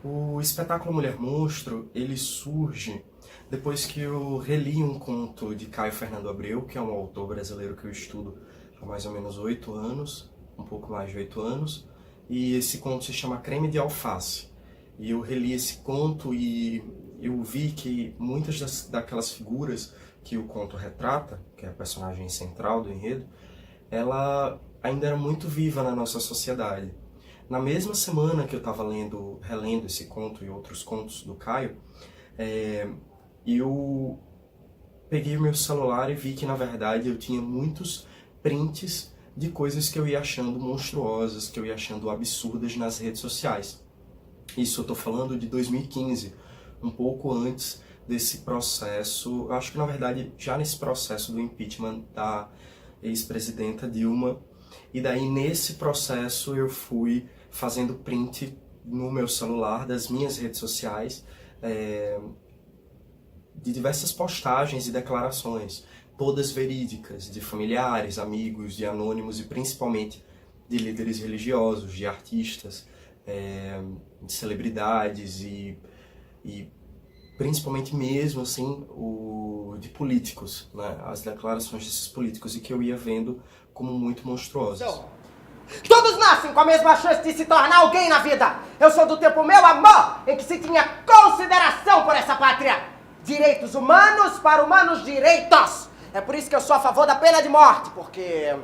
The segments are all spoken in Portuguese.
O espetáculo Mulher Monstro, ele surge depois que eu reli um conto de Caio Fernando Abreu, que é um autor brasileiro que eu estudo há mais ou menos 8 anos, um pouco mais de 8 anos, e esse conto se chama Creme de Alface. E eu reli esse conto e eu vi que muitas daquelas figuras que o conto retrata, que é a personagem central do enredo, ela ainda era muito viva na nossa sociedade. Na mesma semana que eu estava relendo esse conto e outros contos do Caio, eu peguei o meu celular e vi que, na verdade, eu tinha muitos prints de coisas que eu ia achando monstruosas, que eu ia achando absurdas nas redes sociais. Isso eu estou falando de 2015, um pouco antes desse processo, eu acho que, na verdade, já nesse processo do impeachment da ex-presidenta Dilma. E daí, nesse processo, eu fui fazendo print no meu celular das minhas redes sociais, de diversas postagens e declarações, todas verídicas, de familiares, amigos, de anônimos e principalmente de líderes religiosos, de artistas, de celebridades e principalmente mesmo assim de políticos, né? As declarações desses políticos, e que eu ia vendo como muito monstruosas. Todos nascem com a mesma chance de se tornar alguém na vida. Eu sou do tempo, meu amor, em que se tinha consideração por essa pátria. Direitos humanos para humanos direitos. É por isso que eu sou a favor da pena de morte, porque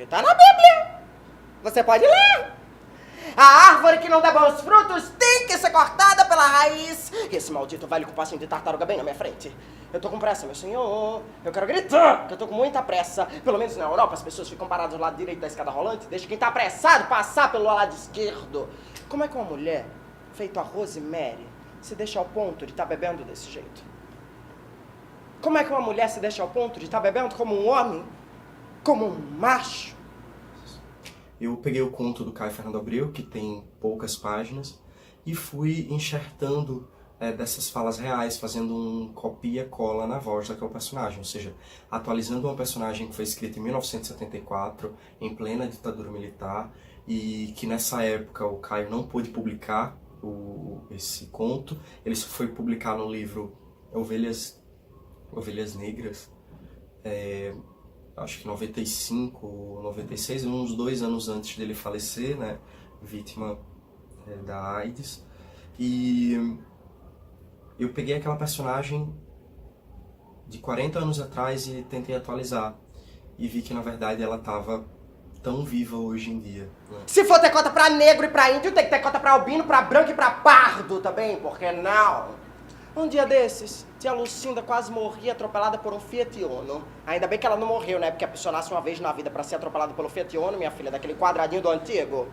tá na Bíblia. Você pode ler. A árvore que não dá bons frutos tem que ser cortada pela raiz. E esse maldito velho com passinho de tartaruga bem na minha frente. Eu tô com pressa, meu senhor. Eu quero gritar, que eu tô com muita pressa. Pelo menos na Europa, as pessoas ficam paradas do lado direito da escada rolante. Deixa quem tá apressado passar pelo lado esquerdo. Como é que uma mulher, feito a Rosemary, se deixa ao ponto de estar bebendo desse jeito? Como é que uma mulher se deixa ao ponto de estar bebendo como um homem? Como um macho? Eu peguei o conto do Caio Fernando Abreu, que tem poucas páginas, e fui enxertando dessas falas reais, fazendo um copia-cola na voz daquele personagem, ou seja, atualizando uma personagem que foi escrita em 1974, em plena ditadura militar, e que nessa época o Caio não pôde publicar esse conto. Ele só foi publicar no livro Ovelhas Negras, acho que 95 ou 96, uns 2 anos antes dele falecer, né, vítima da AIDS. E eu peguei aquela personagem de 40 anos atrás e tentei atualizar. E vi que, na verdade, ela estava tão viva hoje em dia, né? Se for ter conta pra negro e pra índio, tem que ter conta pra albino, pra branco e pra pardo também, por que não? Um dia desses, tia Lucinda quase morria atropelada por um Fiat Uno. Ainda bem que ela não morreu, né? Porque a pessoa nasce uma vez na vida pra ser atropelada pelo Fiat Uno, minha filha, daquele quadradinho do antigo.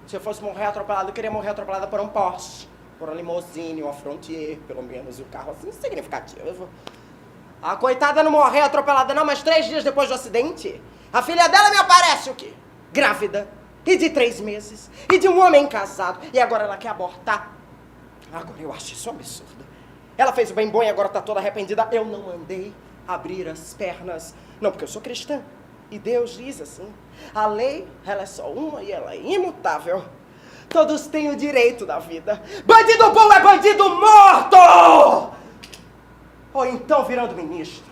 Se eu fosse morrer atropelada, eu queria morrer atropelada por um Porsche, por uma limousine, uma Frontier, pelo menos, um carro assim significativo. A coitada não morreu atropelada não, mas 3 dias depois do acidente, a filha dela me aparece o quê? Grávida, e de 3 meses, e de um homem casado, e agora ela quer abortar. Agora eu acho isso um absurdo. Ela fez o bem bom e agora tá toda arrependida. Eu não mandei abrir as pernas. Não, porque eu sou cristã. E Deus diz assim, a lei, ela é só uma e ela é imutável. Todos têm o direito da vida. Bandido bom é bandido morto! Ou então virando ministro.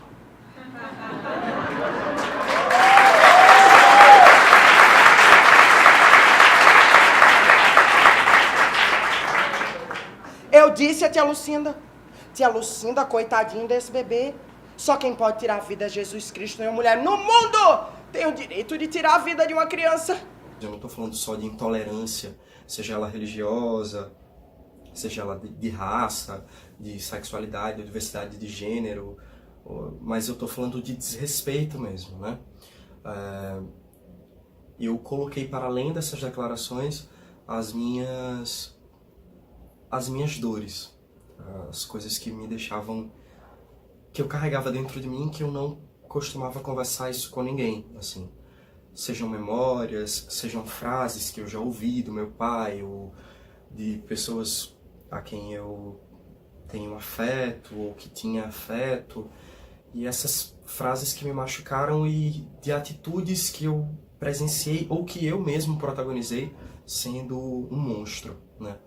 disse a tia Lucinda. Tia Lucinda, coitadinha desse bebê. Só quem pode tirar a vida é Jesus Cristo, nenhuma mulher no mundo tem o direito de tirar a vida de uma criança. Eu não estou falando só de intolerância, seja ela religiosa, seja ela de raça, de sexualidade, de diversidade de gênero, mas eu estou falando de desrespeito mesmo, né? Eu coloquei para além dessas declarações as minhas dores, as coisas que me deixavam, que eu carregava dentro de mim, que eu não costumava conversar isso com ninguém, assim. Sejam memórias, sejam frases que eu já ouvi do meu pai, ou de pessoas a quem eu tenho afeto, ou que tinha afeto, e essas frases que me machucaram e de atitudes que eu presenciei, ou que eu mesmo protagonizei, sendo um monstro, né?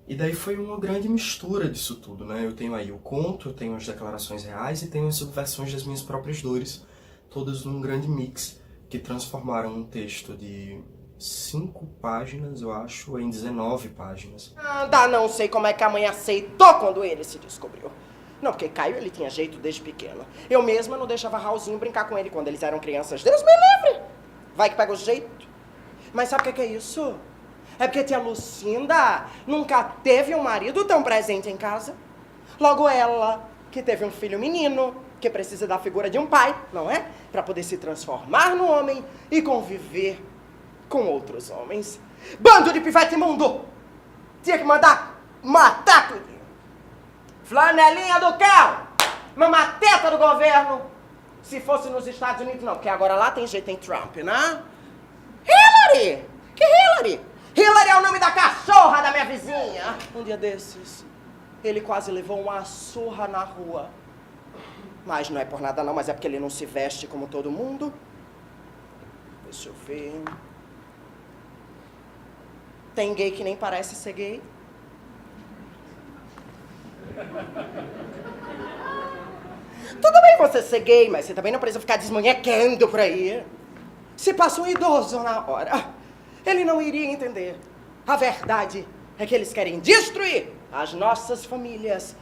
E daí foi uma grande mistura disso tudo, né? Eu tenho aí o conto, eu tenho as declarações reais e tenho as subversões das minhas próprias dores, todas num grande mix, que transformaram um texto de 5 páginas, eu acho, em 19 páginas. Não sei como é que a mãe aceitou quando ele se descobriu. Não, porque Caio, ele tinha jeito desde pequeno. Eu mesma não deixava Raulzinho brincar com ele quando eles eram crianças. Deus me livre! Vai que pega o jeito. Mas sabe o que é isso? É porque tia Lucinda nunca teve um marido tão presente em casa. Logo ela, que teve um filho menino, que precisa da figura de um pai, não é? Pra poder se transformar no homem e conviver com outros homens. Bando de pivete imundo! Tinha que mandar matar tudo. Flanelinha do carro! Mamateta do governo! Se fosse nos Estados Unidos, não, porque agora lá tem jeito em Trump, né? Hillary! Que Hillary? Hillary é o nome da cachorra da minha vizinha! Um dia desses, ele quase levou uma surra na rua. Mas não é por nada não, mas é porque ele não se veste como todo mundo. Deixa eu ver... Tem gay que nem parece ser gay. Tudo bem você ser gay, mas você também não precisa ficar desmanhecando por aí. Se passa um idoso na hora, ele não iria entender. A verdade é que eles querem destruir as nossas famílias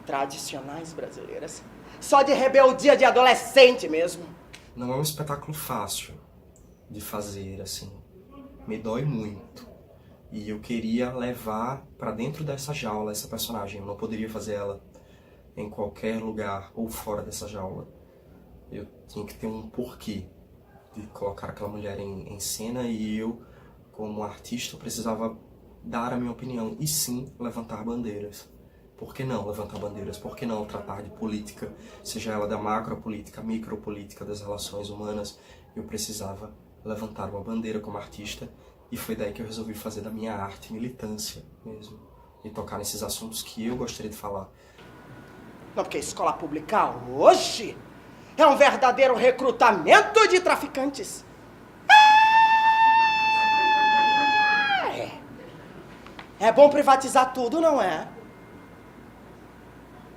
tradicionais brasileiras. Só de rebeldia de adolescente mesmo. Não é um espetáculo fácil de fazer, assim. Me dói muito. E eu queria levar pra dentro dessa jaula essa personagem. Eu não poderia fazer ela em qualquer lugar ou fora dessa jaula. Eu tinha que ter um porquê de colocar aquela mulher em cena, e eu, como artista, precisava dar a minha opinião e sim levantar bandeiras. Por que não levantar bandeiras? Por que não tratar de política, seja ela da macropolítica, micropolítica, das relações humanas? Eu precisava levantar uma bandeira como artista, e foi daí que eu resolvi fazer da minha arte militância mesmo, e tocar nesses assuntos que eu gostaria de falar. Não, porque a escola pública hoje é um verdadeiro recrutamento de traficantes. É bom privatizar tudo, não é?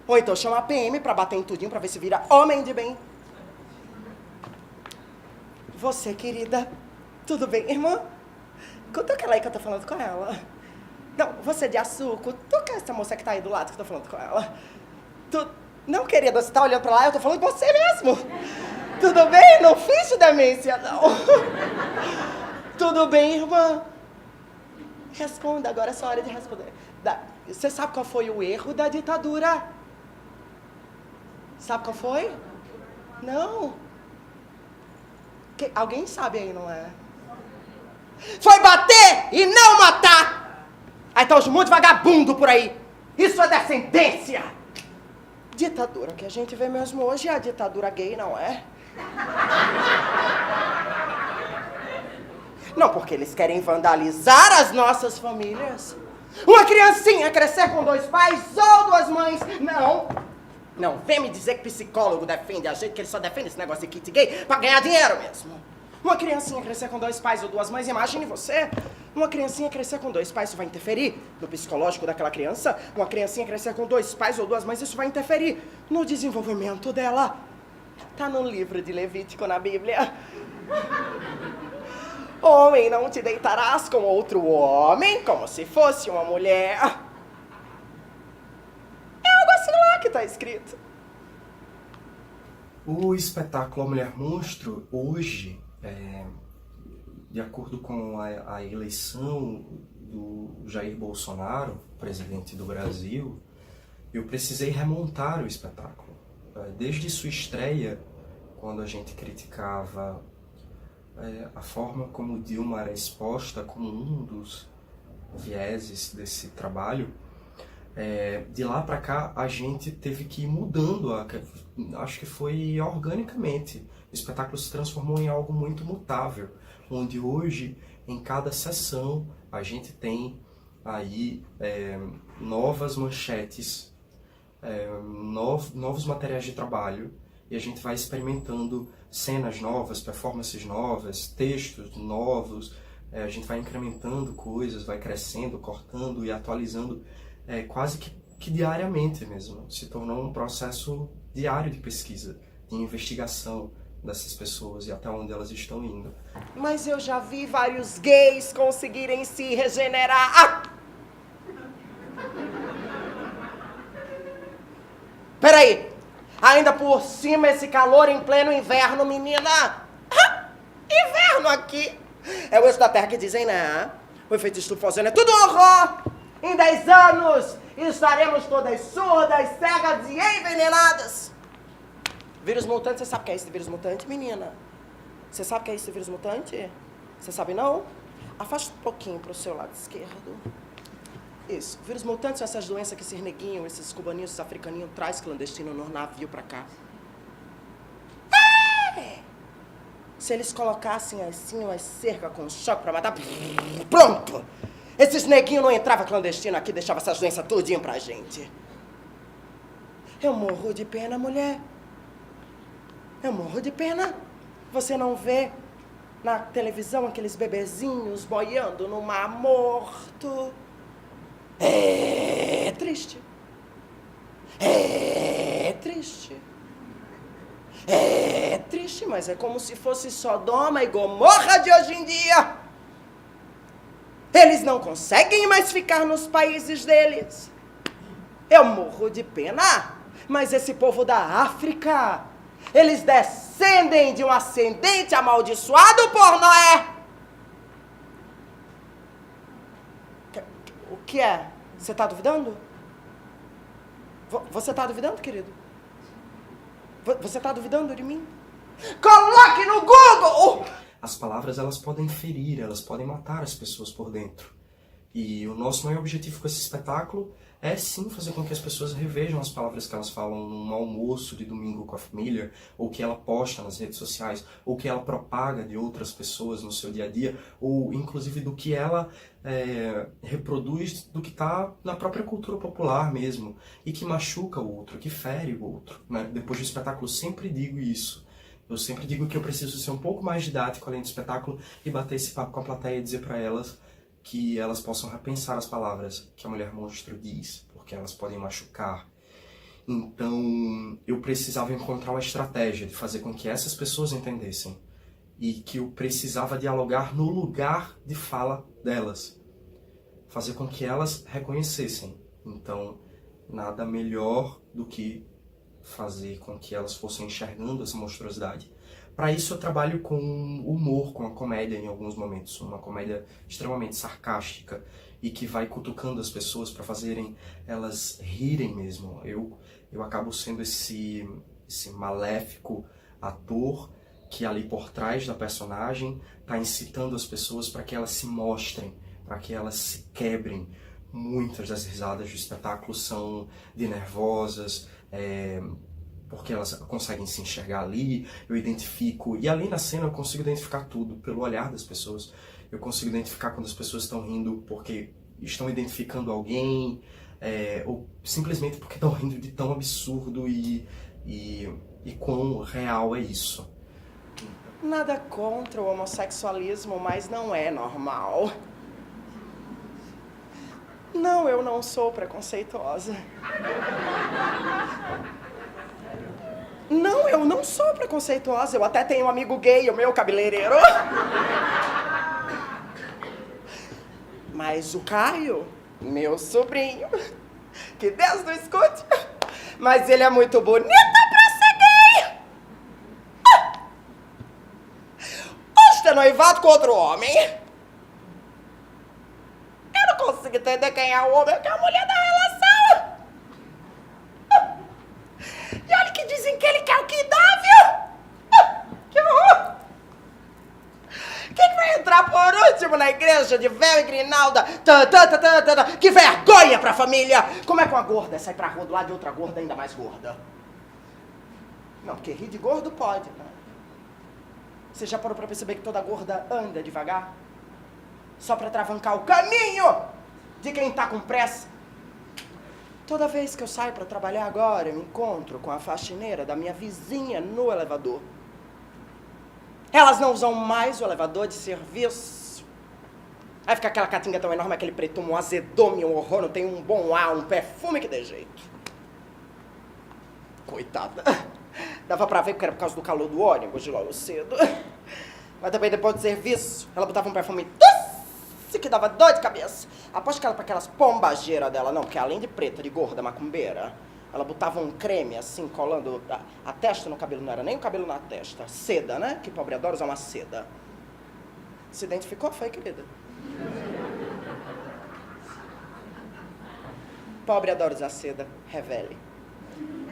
Ou então chama a PM pra bater em tudinho, pra ver se vira homem de bem. Você, querida, tudo bem, irmã? Cutuca ela aí que eu tô falando com ela. Não, você de açúcar, cutuca essa moça que tá aí do lado que eu tô falando com ela. Não, querida, você tá olhando pra lá, eu tô falando com você mesmo. Tudo bem? Não finge demência, não. Tudo bem, irmã? Responda, agora é sua hora de responder. Você sabe qual foi o erro da ditadura? Sabe qual foi? Não. Alguém sabe aí, não é? Foi bater e não matar! Aí tá os monte de vagabundo por aí. Isso é descendência! Ditadura que a gente vê mesmo hoje é a ditadura gay, não é? Não, porque eles querem vandalizar as nossas famílias. Uma criancinha crescer com 2 pais ou 2 mães. Não, vem me dizer que psicólogo defende a gente, que ele só defende esse negócio de kit gay pra ganhar dinheiro mesmo. Uma criancinha crescer com 2 pais ou 2 mães, imagine você. Uma criancinha crescer com 2 pais, isso vai interferir no psicológico daquela criança? Uma criancinha crescer com 2 pais ou 2 mães, isso vai interferir no desenvolvimento dela? Tá no livro de Levítico na Bíblia. Homem, não te deitarás com outro homem, como se fosse uma mulher. escrito? O espetáculo A Mulher Monstro, hoje, de acordo com a eleição do Jair Bolsonaro, presidente do Brasil, eu precisei remontar o espetáculo. Desde sua estreia, quando a gente criticava a forma como Dilma era exposta como um dos vieses desse trabalho, de lá para cá a gente teve que ir mudando, acho que foi organicamente. O espetáculo se transformou em algo muito mutável, onde hoje, em cada sessão, a gente tem aí novas manchetes, novos materiais de trabalho, e a gente vai experimentando cenas novas, performances novas, textos novos, a gente vai incrementando coisas, vai crescendo, cortando e atualizando quase que diariamente mesmo. Se tornou um processo diário de pesquisa, de investigação dessas pessoas e até onde elas estão indo. Mas eu já vi vários gays conseguirem se regenerar. Peraí! Ainda por cima esse calor em pleno inverno, menina! Inverno aqui! É o eixo da terra que dizem, né? O efeito estufa ozônio é tudo horror! Em 10 anos estaremos todas surdas, cegas e envenenadas! Vírus mutante, você sabe o que é esse vírus mutante, menina? Você sabe o que é esse vírus mutante? Você sabe não? Afasta um pouquinho pro seu lado esquerdo. Isso. Vírus mutantes são essas doenças que esses neguinhos, esses cubaninhos, esses africaninhos traz clandestino no navio pra cá. Se eles colocassem assim umas cercas com choque pra matar, pronto! Esses neguinhos não entravam clandestino aqui, deixavam essas doenças tudinho pra gente. Eu morro de pena, mulher. Eu morro de pena. Você não vê na televisão aqueles bebezinhos boiando no mar morto? É triste. É triste. É triste, mas é como se fosse Sodoma e Gomorra de hoje em dia. Eles não conseguem mais ficar nos países deles. Eu morro de pena, mas esse povo da África, eles descendem de um ascendente amaldiçoado por Noé. O que é? Você está duvidando? Você está duvidando, querido? Você está duvidando de mim? Coloque no Google! As palavras, elas podem ferir, elas podem matar as pessoas por dentro. E o nosso maior objetivo com esse espetáculo é sim fazer com que as pessoas revejam as palavras que elas falam num almoço de domingo com a família, ou que ela posta nas redes sociais, ou que ela propaga de outras pessoas no seu dia a dia, ou inclusive do que ela reproduz do que está na própria cultura popular mesmo, e que machuca o outro, que fere o outro, né? Depois do espetáculo eu sempre digo isso. Eu sempre digo que eu preciso ser um pouco mais didático além do espetáculo e bater esse papo com a plateia e dizer para elas que elas possam repensar as palavras que a Mulher Monstro diz, porque elas podem machucar. Então, eu precisava encontrar uma estratégia de fazer com que essas pessoas entendessem e que eu precisava dialogar no lugar de fala delas, fazer com que elas reconhecessem. Então, nada melhor do que fazer com que elas fossem enxergando essa monstruosidade. Para isso eu trabalho com humor, com a comédia em alguns momentos, uma comédia extremamente sarcástica e que vai cutucando as pessoas para fazerem elas rirem mesmo. Eu acabo sendo esse maléfico ator que ali por trás da personagem está incitando as pessoas para que elas se mostrem, para que elas se quebrem. Muitas das risadas do espetáculo são de nervosas, porque elas conseguem se enxergar ali, eu identifico, e ali na cena eu consigo identificar tudo, pelo olhar das pessoas. Eu consigo identificar quando as pessoas estão rindo porque estão identificando alguém, ou simplesmente porque estão rindo de tão absurdo e quão real é isso. Nada contra o homossexualismo, mas não é normal. Não, eu não sou preconceituosa. Não, eu não sou preconceituosa. Eu até tenho um amigo gay, o meu cabeleireiro. Mas o Caio, meu sobrinho, que Deus não escute, Mas ele é muito bonito pra ser gay. Hoje tem noivado com outro homem. Eu não consigo entender quem é o homem ou quem é a mulher da relação. E olha que dizem que ele quer o que dá, viu? Que horror! Quem vai entrar por último na igreja de véu e grinalda? Que vergonha pra família! Como é que uma gorda sai pra rua do lado de outra gorda ainda mais gorda? Não, porque rir de gordo pode, né? Você já parou pra perceber que toda gorda anda devagar? Só pra travancar o caminho de quem tá com pressa? Toda vez que eu saio pra trabalhar agora, eu me encontro com a faxineira da minha vizinha no elevador. Elas não usam mais o elevador de serviço. Aí fica aquela catinga tão enorme, aquele pretumo, um azedume, um horror, não tem um bom ar, um perfume que dê jeito. Coitada. Dava pra ver que era por causa do calor do ônibus de logo cedo. Mas também depois do serviço, ela botava um perfume doce que dava dor de cabeça. Aposto que ela pra aquelas pombageiras dela, não, porque além de preta, de gorda, macumbeira, ela botava um creme assim, colando a testa no cabelo, não era nem o cabelo na testa, seda, né? Que pobre adora usar uma seda. Se identificou? Foi, querida? Pobre adora usar seda, revele.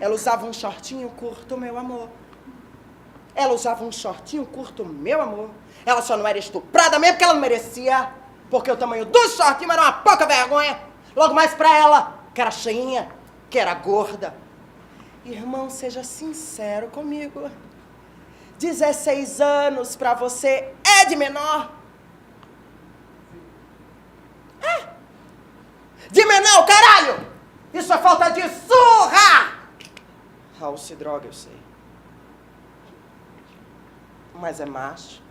Ela usava um shortinho curto, meu amor. Ela usava um shortinho curto, meu amor. Ela só não era estuprada mesmo porque ela não merecia. Porque o tamanho do shortinho era uma pouca vergonha. Logo mais pra ela, que era cheinha, que era gorda. Irmão, seja sincero comigo. 16 anos pra você é de menor? É? De menor, caralho! Isso é falta de surra! Raul se droga, eu sei. Mas é macho.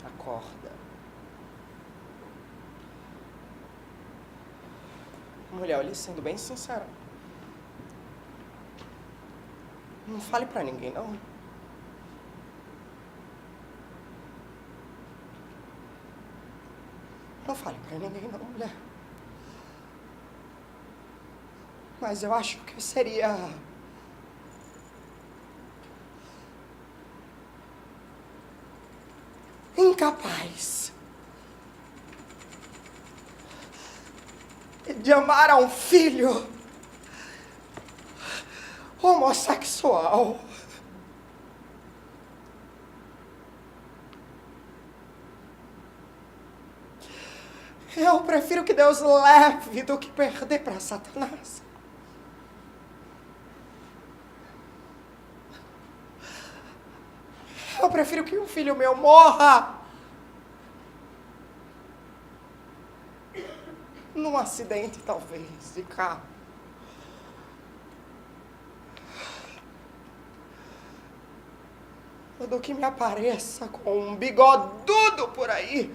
Acorda. Mulher, olha, sendo bem sincera. Não fale pra ninguém, não. Não fale pra ninguém, não, mulher. Mas eu acho que seria... incapaz de amar a um filho homossexual. Eu prefiro que Deus leve do que perder para Satanás. Eu prefiro que um filho meu morra num acidente, talvez, de carro. Do que me apareça com um bigodudo por aí.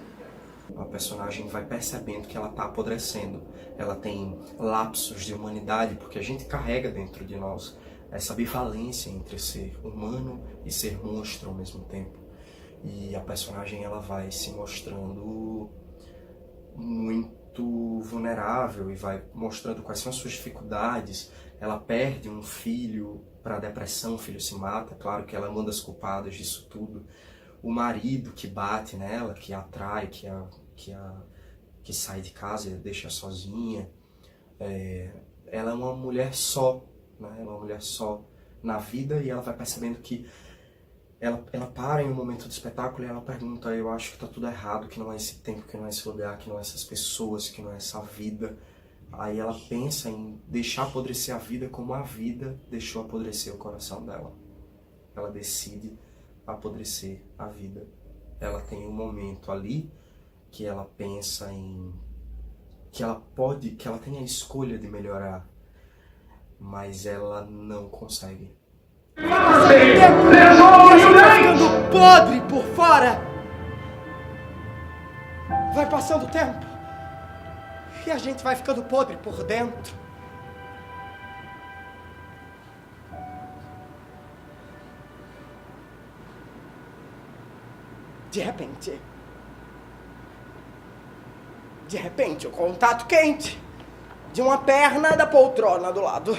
A personagem vai percebendo que ela tá apodrecendo. Ela tem lapsos de humanidade, porque a gente carrega dentro de nós essa bivalência entre ser humano e ser monstro ao mesmo tempo. E a personagem ela vai se mostrando muito vulnerável e vai mostrando quais são as suas dificuldades. Ela perde um filho para a depressão, o filho se mata, claro que ela é uma das culpadas disso tudo. O marido que bate nela, que a atrai, que sai de casa e a deixa sozinha. Ela é uma mulher só, né? Ela é uma mulher só na vida e ela vai percebendo que ela para em um momento do espetáculo e ela pergunta: eu acho que tá tudo errado, que não é esse tempo, que não é esse lugar, que não é essas pessoas, que não é essa vida. Aí ela pensa em deixar apodrecer a vida como a vida deixou apodrecer o coração dela. Ela decide apodrecer a vida. Ela tem um momento ali que ela pensa em que ela tem a escolha de melhorar, mas ela não consegue. Vai ficando podre por fora. Vai passando o tempo e a gente vai ficando podre por dentro. De repente, o contato quente de uma perna da poltrona do lado.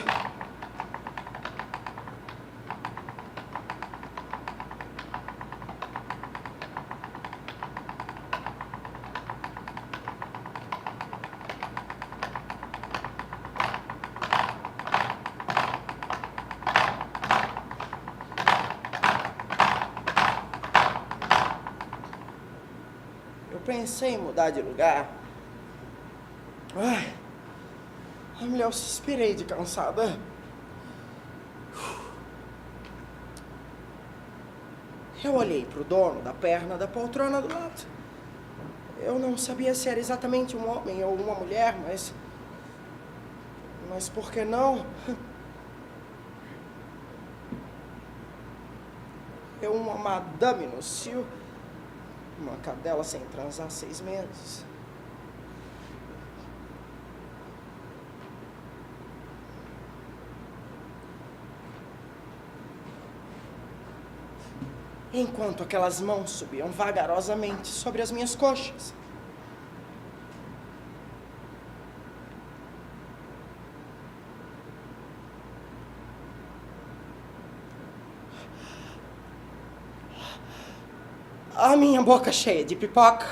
Pensei em mudar de lugar. Ai, a mulher, eu suspirei de cansada. Eu olhei pro dono da perna da poltrona do lado. Eu não sabia se era exatamente um homem ou uma mulher, mas por que não? Eu, uma madame no cio, uma cadela sem transar 6 meses. Enquanto aquelas mãos subiam vagarosamente sobre as minhas coxas. A minha boca cheia de pipoca.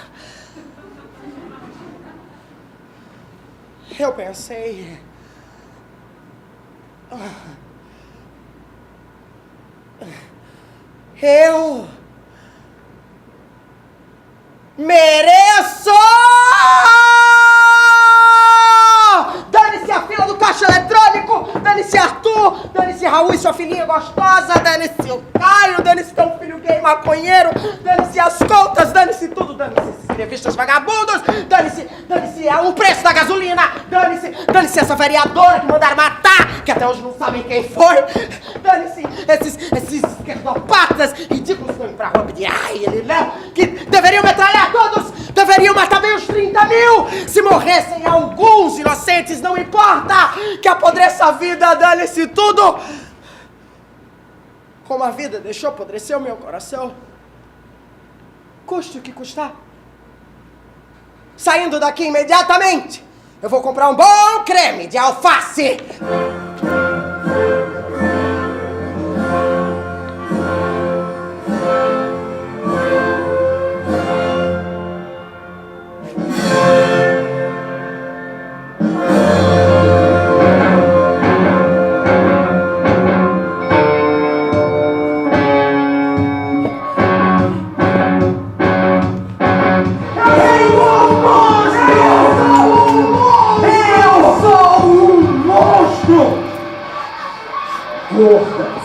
Eu pensei... Eu... mereço! Dane-se a fila do caixa eletrônico! Dane-se Arthur! Dane-se Raul e sua filhinha gostosa! Dane-se o Caio! Dane-se teu filho gay maconheiro! Dane-se as contas! Dane-se tudo! Dane-se esses revistas vagabundos! Dane-se o preço da gasolina! Dane-se essa vereadora que mandaram matar! Que até hoje não sabem quem foi! Dane-se esses esquerdopatas ridículos que estão indo pra rua pedir ai, ele não! Que deveriam metralhar todos! Deveriam matar bem os 30 mil! Se morressem alguns inocentes, não importa! Que apodreça a vida, dane-se tudo! Como a vida deixou apodrecer o meu coração, custe o que custar. Saindo daqui imediatamente, eu vou comprar um bom creme de alface!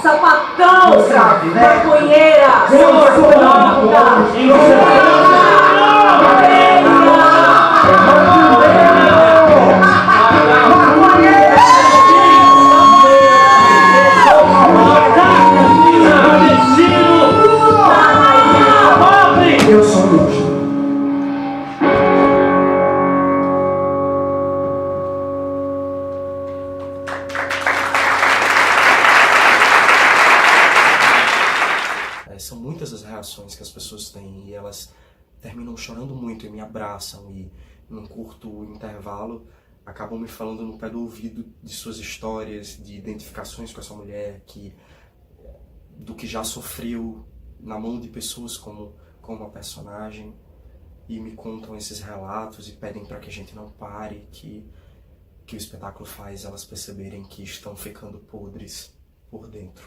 Sapatão, maconheira, eu sou um monstro. São muitas as reações que as pessoas têm e elas terminam chorando muito e me abraçam e num curto intervalo acabam me falando no pé do ouvido de suas histórias, de identificações com essa mulher, do que já sofreu na mão de pessoas como a personagem, e me contam esses relatos e pedem para que a gente não pare, que o espetáculo faz elas perceberem que estão ficando podres por dentro.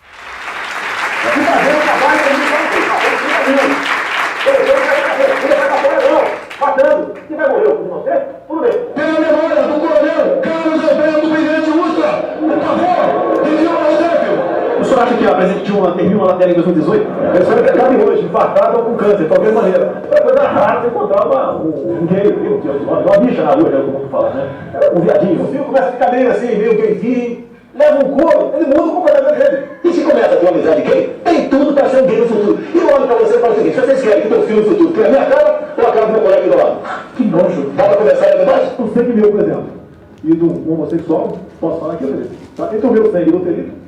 Matando. Quem vai morrer com você? Tudo bem. Pela memória do coronel Carlos Alberto Brilhante Ustra, por favor, região Eusébio. O senhor acha que a presidente Dilma termina uma matéria em 2018? A senhora cabe hoje, infartada ou com câncer, de qualquer maneira. É coisa rara você encontrar um gay, uma bicha na rua, como mundo fala, né? Um viadinho. O filho começa a ficar meio assim, meio gayzinho. Leva um couro, ele muda o comportamento dele. E se começa a ter uma amizade gay, tem tudo para ser um gay no futuro. E eu olho para você e falo o seguinte: vocês querem que teu filho no futuro tenha a minha cara ou a cara do meu colega do lado? Que nojo. Dá para começar a debate? O sangue meu, por exemplo, e do homossexual, posso falar que eu beleza. Tá? Entre o meu sangue e do delito.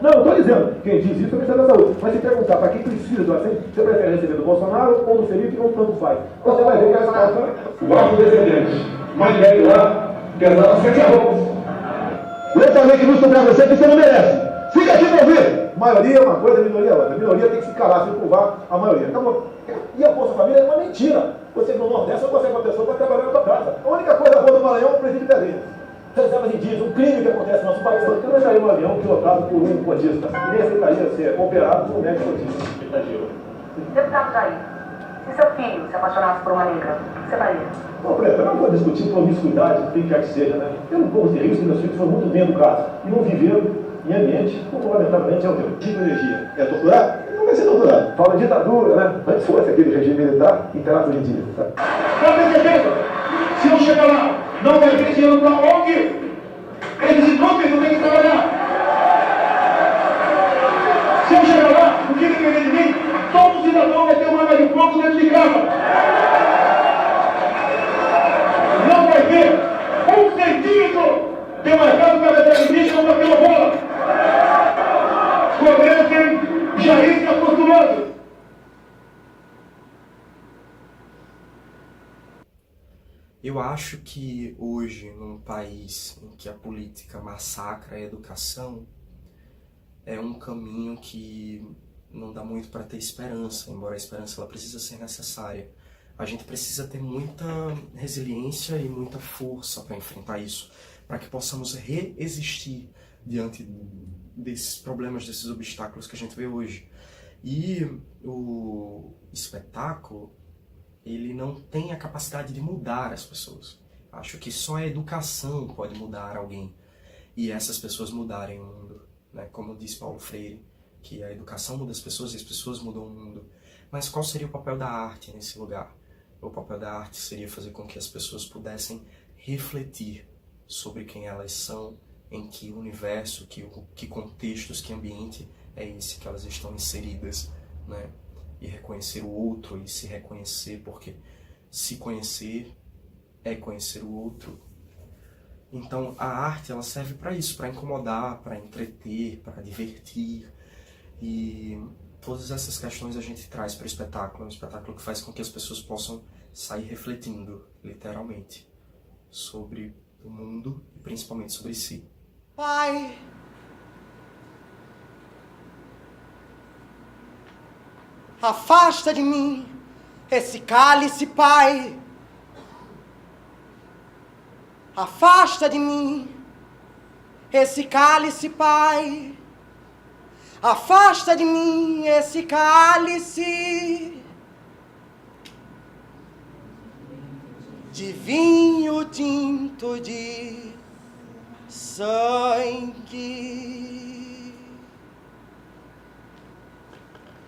Não, eu estou dizendo, quem diz isso é o Ministério da Saúde. Mas se perguntar para quem precisa do assento, você prefere receber do Bolsonaro ou do Felipe, ou tanto faz. Você vai ver que a resposta é o descendente. Mais velho lá, Quero dar você que é roubo. Eu falei que não estou pra você que você não merece. Fica aqui pra ouvir. Maioria é uma coisa, minoria é outra. A minoria tem que se calar, se curvar a maioria. Tá bom? E a Bolsa Família é uma mentira. Você no Nordeste não consegue uma pessoa para trabalhar na tua casa. A única coisa boa do Maranhão é o presídio de Belém. Reservas indígenas, um crime que acontece no nosso país. Você não saiu um avião pilotado por um cotista. Nem aceitaria ser operado por um médico cotista. Deputado Jair, se seu filho se apaixonasse por uma negra, o que você faria? Bom, Preta, eu não vou discutir promiscuidade, quem quer que seja, né? Eu não posso ter risco que meus filhos foram muito bem educados e não viveram em ambiente, como lamentavelmente é o meu. Tipo de energia. É torturar? Não vai ser torturado. Fala de ditadura, né? Antes fosse aquele regime militar, interado hoje em dia. Pode ter certeza, se eu chegar lá, não vai ter dinheiro para ONG, eles inúteis não têm que trabalhar. Se eu chegar lá, o que depender de mim, todo cidadão vai ter uma arma de fogo dentro de casa. Não vai ter um centímetro demarcado para meter lixo ou para quilombola. O governo tem Jair se acostumado. Eu acho que hoje, num país em que a política massacra a educação, é um caminho que não dá muito para ter esperança, embora a esperança ela precisa ser necessária. A gente precisa ter muita resiliência e muita força para enfrentar isso, para que possamos resistir diante desses problemas, desses obstáculos que a gente vê hoje. E o espetáculo, ele não tem a capacidade de mudar as pessoas. Acho que só a educação pode mudar alguém e essas pessoas mudarem o mundo, né? Como diz Paulo Freire, que a educação muda as pessoas e as pessoas mudam o mundo. Mas qual seria o papel da arte nesse lugar? O papel da arte seria fazer com que as pessoas pudessem refletir sobre quem elas são, em que universo, que contextos, que ambiente é esse que elas estão inseridas, né? E reconhecer o outro e se reconhecer, porque se conhecer é conhecer o outro. Então a arte ela serve para isso, para incomodar, para entreter, para divertir. E todas essas questões a gente traz para o espetáculo. É um espetáculo que faz com que as pessoas possam sair refletindo, literalmente, sobre o mundo e principalmente sobre si. Pai, afasta de mim esse cálice, Pai. Afasta de mim esse cálice, Pai. Afasta de mim esse cálice de vinho tinto de sangue.